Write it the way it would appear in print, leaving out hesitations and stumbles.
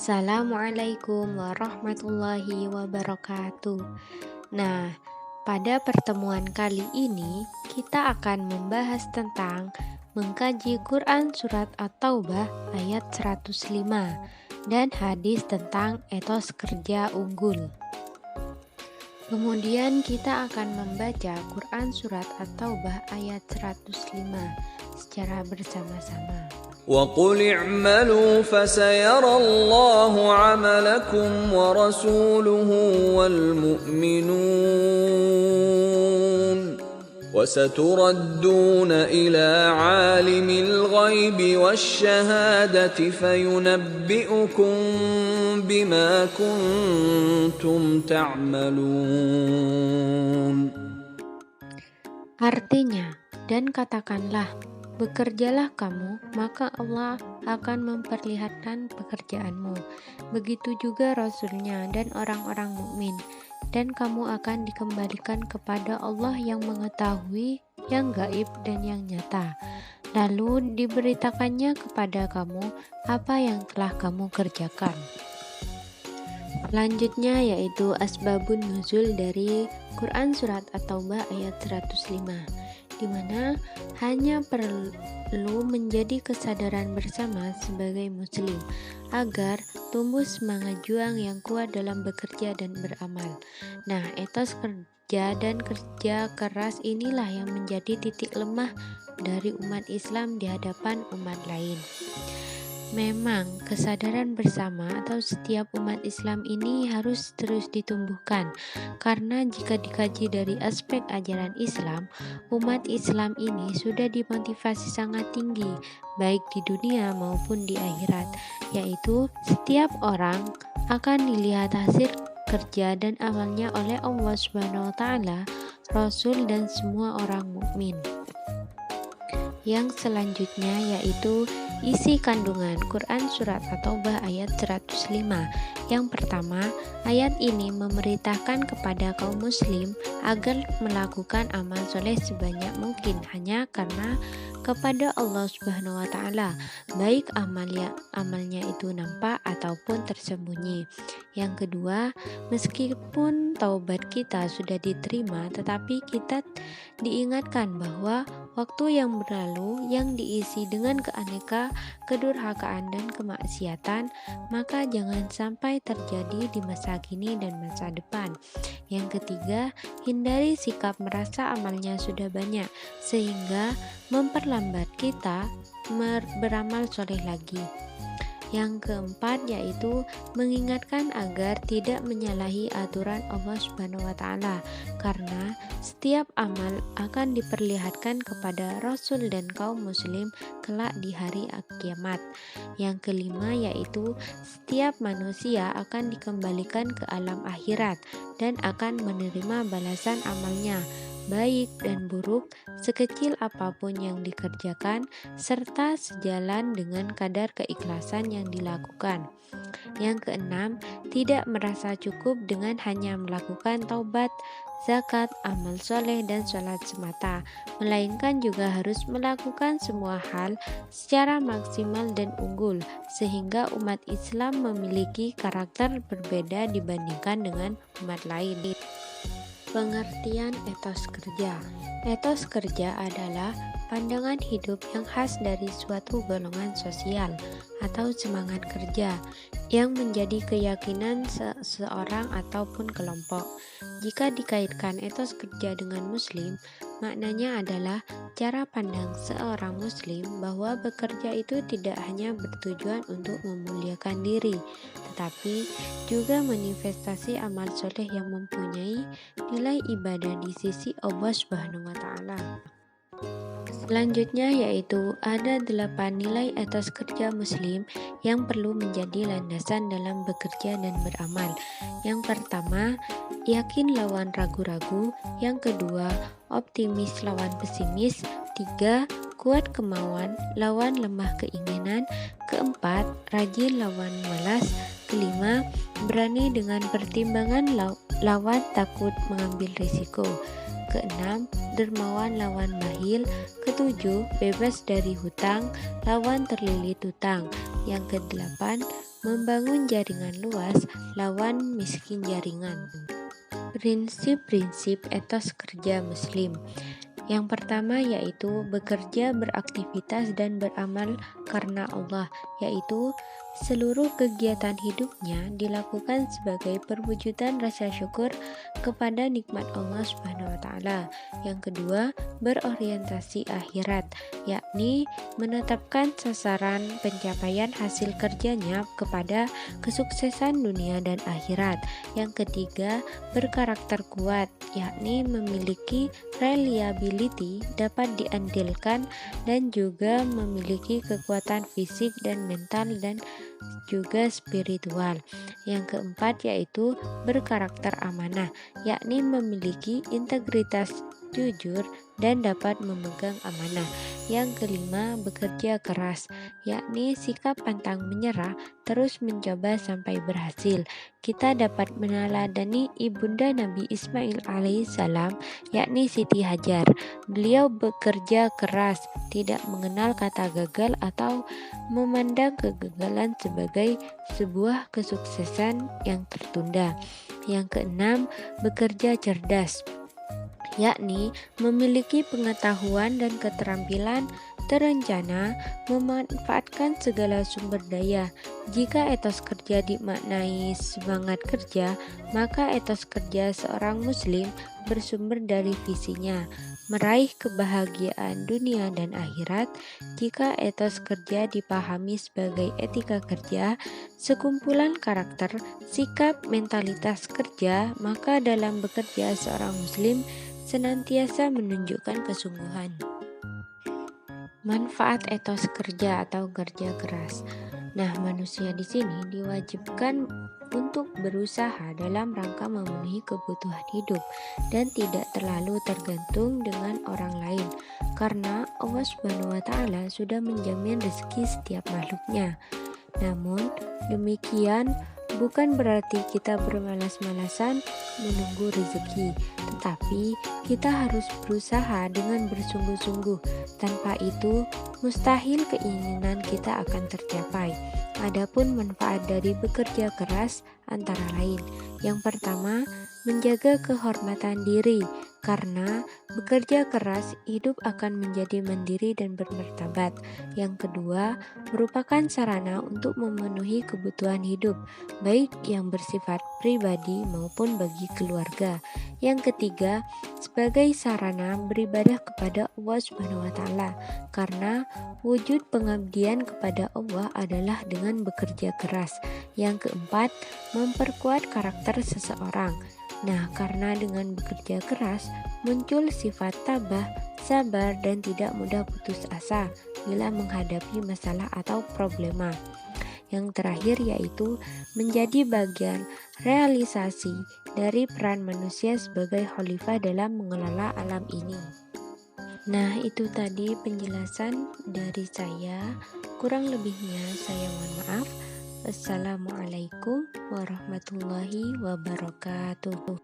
Assalamualaikum warahmatullahi wabarakatuh. Nah, pada pertemuan kali ini kita akan membahas tentang mengkaji Quran Surat At-Taubah ayat 105 dan hadis tentang etos kerja unggul. Kemudian kita akan membaca Quran Surat At-Taubah ayat 105 secara bersama-sama. وَقُلِ اعْمَلُوا فَسَيَرَى اللَّهُ عَمَلَكُمْ وَرَسُولُهُ وَالْمُؤْمِنُونَ وَسَتُرَدُّونَ إِلَى عَالِمِ الْغَيْبِ وَالشَّهَادَةِ فَيُنَبِّئُكُم بِمَا كُنتُمْ تَعْمَلُونَ. Artinya, dan katakanlah, bekerjalah kamu, maka Allah akan memperlihatkan pekerjaanmu. Begitu juga Rasul-Nya dan orang-orang mukmin, dan kamu akan dikembalikan kepada Allah yang mengetahui yang gaib dan yang nyata. Lalu diberitakannya kepada kamu apa yang telah kamu kerjakan. Selanjutnya yaitu asbabun nuzul dari Quran Surat At-Taubah ayat 105, di mana hanya perlu menjadi kesadaran bersama sebagai muslim agar tumbuh semangat juang yang kuat dalam bekerja dan beramal. Nah, etos kerja dan kerja keras inilah yang menjadi titik lemah dari umat Islam di hadapan umat lain. Memang kesadaran bersama atau setiap umat Islam ini harus terus ditumbuhkan, karena jika dikaji dari aspek ajaran Islam, umat Islam ini sudah dimotivasi sangat tinggi baik di dunia maupun di akhirat, yaitu setiap orang akan dilihat hasil kerja dan amalnya oleh Allah Subhanahu wa taala, Rasul dan semua orang mukmin. Yang selanjutnya yaitu isi kandungan Quran Surat At-Taubah ayat 105. Yang pertama, ayat ini memerintahkan kepada kaum muslim agar melakukan amal soleh sebanyak mungkin hanya karena kepada Allah Subhanahu wa taala, baik amalnya itu nampak ataupun tersembunyi. Yang kedua, meskipun taubat kita sudah diterima, tetapi kita diingatkan bahwa waktu yang berlalu yang diisi dengan kedurhakaan dan kemaksiatan, maka jangan sampai terjadi di masa kini dan masa depan. Yang ketiga, hindari sikap merasa amalnya sudah banyak sehingga memperlambat kita beramal soleh lagi. Yang keempat yaitu mengingatkan agar tidak menyalahi aturan Allah Subhanahu wa taala, karena setiap amal akan diperlihatkan kepada Rasul dan kaum muslim kelak di hari kiamat. Yang kelima yaitu setiap manusia akan dikembalikan ke alam akhirat dan akan menerima balasan amalnya, baik dan buruk, sekecil apapun yang dikerjakan, serta sejalan dengan kadar keikhlasan yang dilakukan. Yang keenam, tidak merasa cukup dengan hanya melakukan taubat, zakat, amal soleh, dan sholat semata, melainkan juga harus melakukan semua hal secara maksimal dan unggul, sehingga umat Islam memiliki karakter berbeda dibandingkan dengan umat lain. Pengertian etos kerja. Etos kerja adalah pandangan hidup yang khas dari suatu golongan sosial atau semangat kerja yang menjadi keyakinan seseorang ataupun kelompok. Jika dikaitkan etos kerja dengan muslim, maknanya adalah cara pandang seorang muslim bahwa bekerja itu tidak hanya bertujuan untuk memuliakan diri, tetapi juga manifestasi amal soleh yang mempunyai nilai ibadah di sisi Allah Subhanahu wa taala. Selanjutnya yaitu ada 8 nilai etos kerja muslim yang perlu menjadi landasan dalam bekerja dan beramal. Yang pertama, yakin lawan ragu-ragu. Yang kedua, optimis lawan pesimis. 3, kuat kemauan lawan lemah keinginan. Keempat, rajin lawan malas. Kelima, berani dengan pertimbangan lawan takut mengambil risiko. Keenam, dermawan lawan bahil. Ketujuh, bebas dari hutang lawan terlilit hutang. Yang kedelapan, membangun jaringan luas lawan miskin jaringan. Prinsip-prinsip etos kerja Muslim. Yang pertama yaitu bekerja, beraktivitas, dan beramal karena Allah, yaitu seluruh kegiatan hidupnya dilakukan sebagai perwujudan rasa syukur kepada nikmat Allah Subhanahu wa taala. Yang kedua, berorientasi akhirat, yakni menetapkan sasaran pencapaian hasil kerjanya kepada kesuksesan dunia dan akhirat. Yang ketiga, berkarakter kuat, yakni memiliki reliability, dapat diandalkan dan juga memiliki kekuatan fisik dan mental dan juga spiritual. Yang keempat yaitu berkarakter amanah, yakni memiliki integritas, jujur, dan dapat memegang amanah. Yang kelima, bekerja keras, yakni sikap pantang menyerah, terus mencoba sampai berhasil. Kita dapat meneladani ibunda Nabi Ismail alaihissalam, yakni Siti Hajar. Beliau bekerja keras, tidak mengenal kata gagal atau memandang kegagalan sebagai sebuah kesuksesan yang tertunda. Yang keenam, bekerja cerdas, yakni memiliki pengetahuan dan keterampilan terencana memanfaatkan segala sumber daya. Jika etos kerja dimaknai semangat kerja, maka etos kerja seorang muslim bersumber dari visinya meraih kebahagiaan dunia dan akhirat. Jika etos kerja dipahami sebagai etika kerja, sekumpulan karakter, sikap, mentalitas kerja, maka dalam bekerja seorang muslim senantiasa menunjukkan kesungguhan. Manfaat etos kerja atau kerja keras. Nah, manusia di sini diwajibkan untuk berusaha dalam rangka memenuhi kebutuhan hidup dan tidak terlalu tergantung dengan orang lain, karena Allah Subhanahu wa taala sudah menjamin rezeki setiap makhluknya. Namun, demikian bukan berarti kita bermalas-malasan menunggu rezeki, tetapi kita harus berusaha dengan bersungguh-sungguh. Tanpa itu, mustahil keinginan kita akan tercapai. Adapun manfaat dari bekerja keras antara lain. Yang pertama, menjaga kehormatan diri. Karena bekerja keras, hidup akan menjadi mandiri dan bermartabat. Yang kedua, merupakan sarana untuk memenuhi kebutuhan hidup, baik yang bersifat pribadi maupun bagi keluarga. Yang ketiga, sebagai sarana beribadah kepada Allah Subhanahu wa taala. Karena wujud pengabdian kepada Allah adalah dengan bekerja keras. Yang keempat, memperkuat karakter seseorang. Nah, karena dengan bekerja keras muncul sifat tabah, sabar, dan tidak mudah putus asa bila menghadapi masalah atau problema. Yang terakhir yaitu menjadi bagian realisasi dari peran manusia sebagai khalifah dalam mengelola alam ini. Nah, itu tadi penjelasan dari saya. Kurang lebihnya saya mohon maaf. Wassalamualaikum warahmatullahi wabarakatuh.